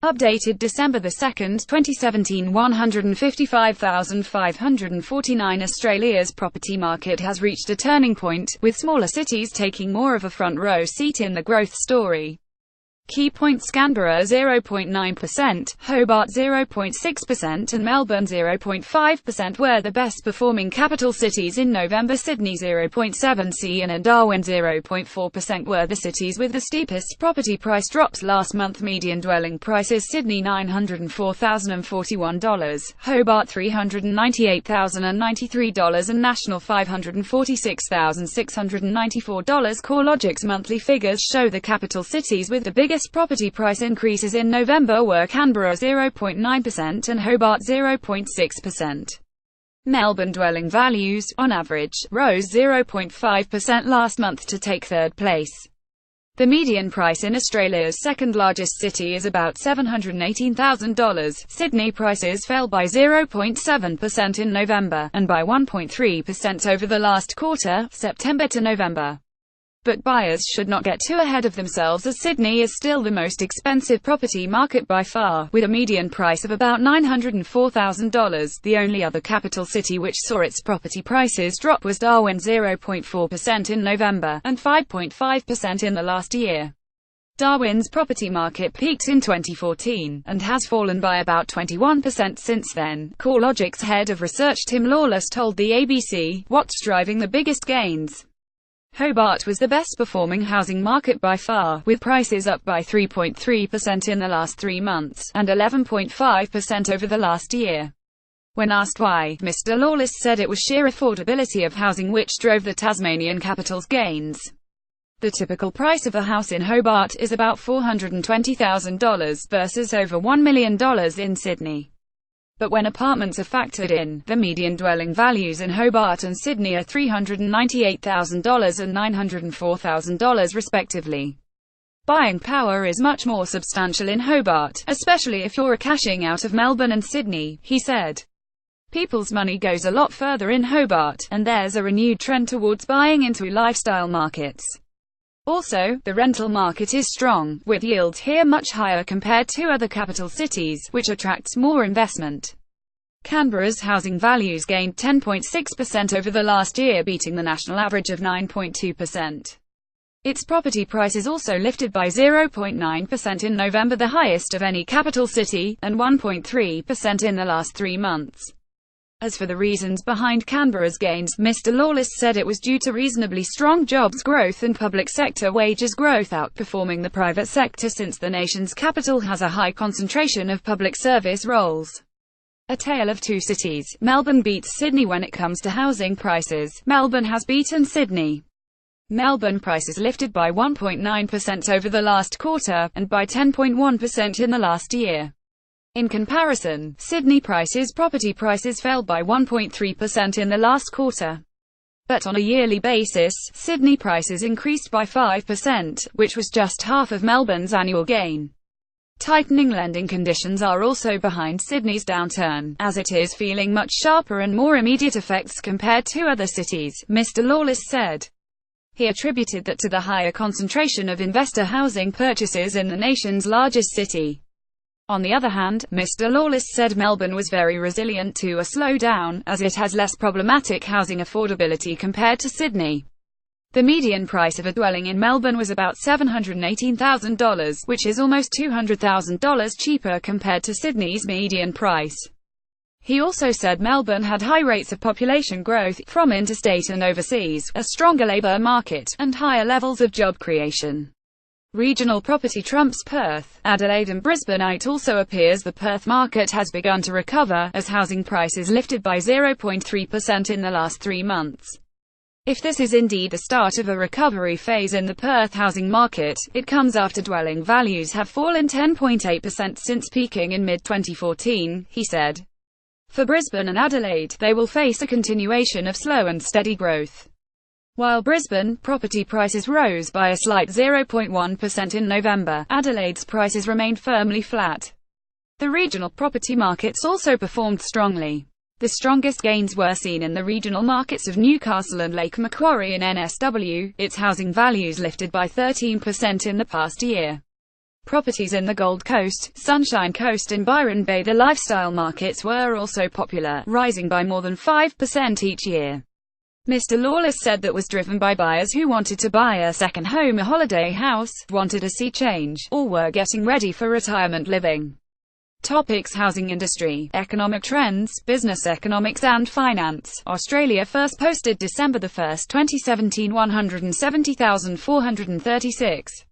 Updated December 2, 2017 155,549 Australia's property market has reached a turning point, with smaller cities taking more of a front-row seat in the growth story. Key points: Canberra 0.9%, Hobart 0.6% and Melbourne 0.5% were the best performing capital cities in November. Sydney 0.7% and Darwin 0.4% were the cities with the steepest property price drops last month. Median dwelling prices: Sydney $904,041, Hobart $398,093 and national $546,694. CoreLogic's monthly figures show the capital cities with the biggest property price increases in November were Canberra 0.9% and Hobart 0.6%. Melbourne dwelling values, on average, rose 0.5% last month to take third place. The median price in Australia's second-largest city is about $718,000. Sydney prices fell by 0.7% in November, and by 1.3% over the last quarter, September to November. But buyers should not get too ahead of themselves, as Sydney is still the most expensive property market by far, with a median price of about $904,000. The only other capital city which saw its property prices drop was Darwin, 0.4% in November, and 5.5% in the last year. Darwin's property market peaked in 2014, and has fallen by about 21% since then. CoreLogic's head of research Tim Lawless told the ABC, "What's driving the biggest gains? Hobart was the best performing housing market by far, with prices up by 3.3% in the last 3 months, and 11.5% over the last year." When asked why, Mr. Lawless said it was sheer affordability of housing which drove the Tasmanian capital's gains. The typical price of a house in Hobart is about $420,000 versus over $1 million in Sydney. But when apartments are factored in, the median dwelling values in Hobart and Sydney are $398,000 and $904,000 respectively. Buying power is much more substantial in Hobart, especially if you're cashing out of Melbourne and Sydney, he said. People's money goes a lot further in Hobart, and there's a renewed trend towards buying into lifestyle markets. Also, the rental market is strong, with yields here much higher compared to other capital cities, which attracts more investment. Canberra's housing values gained 10.6% over the last year, beating the national average of 9.2%. Its property prices also lifted by 0.9% in November, the highest of any capital city, and 1.3% in the last 3 months. As for the reasons behind Canberra's gains, Mr. Lawless said it was due to reasonably strong jobs growth and public sector wages growth outperforming the private sector, since the nation's capital has a high concentration of public service roles. A tale of two cities: Melbourne beats Sydney when it comes to housing prices. Melbourne has beaten Sydney. Melbourne prices lifted by 1.9% over the last quarter, and by 10.1% in the last year. In comparison, Sydney property prices fell by 1.3% in the last quarter. But on a yearly basis, Sydney prices increased by 5%, which was just half of Melbourne's annual gain. Tightening lending conditions are also behind Sydney's downturn, as it is feeling much sharper and more immediate effects compared to other cities, Mr. Lawless said. He attributed that to the higher concentration of investor housing purchases in the nation's largest city. On the other hand, Mr. Lawless said Melbourne was very resilient to a slowdown, as it has less problematic housing affordability compared to Sydney. The median price of a dwelling in Melbourne was about $718,000, which is almost $200,000 cheaper compared to Sydney's median price. He also said Melbourne had high rates of population growth, from interstate and overseas, a stronger labour market, and higher levels of job creation. Regional property trumps Perth, Adelaide and Brisbane. It also appears the Perth market has begun to recover, as housing prices lifted by 0.3% in the last 3 months. If this is indeed the start of a recovery phase in the Perth housing market, it comes after dwelling values have fallen 10.8% since peaking in mid-2014, he said. For Brisbane and Adelaide, they will face a continuation of slow and steady growth. While Brisbane property prices rose by a slight 0.1% in November, Adelaide's prices remained firmly flat. The regional property markets also performed strongly. The strongest gains were seen in the regional markets of Newcastle and Lake Macquarie in NSW, its housing values lifted by 13% in the past year. Properties in the Gold Coast, Sunshine Coast and Byron Bay. The lifestyle markets were also popular, rising by more than 5% each year. Mr. Lawless said that was driven by buyers who wanted to buy a second home, a holiday house, wanted a sea change, or were getting ready for retirement living. Topics: housing industry, economic trends, business economics and finance. Australia first posted December 1, 2017 170,436.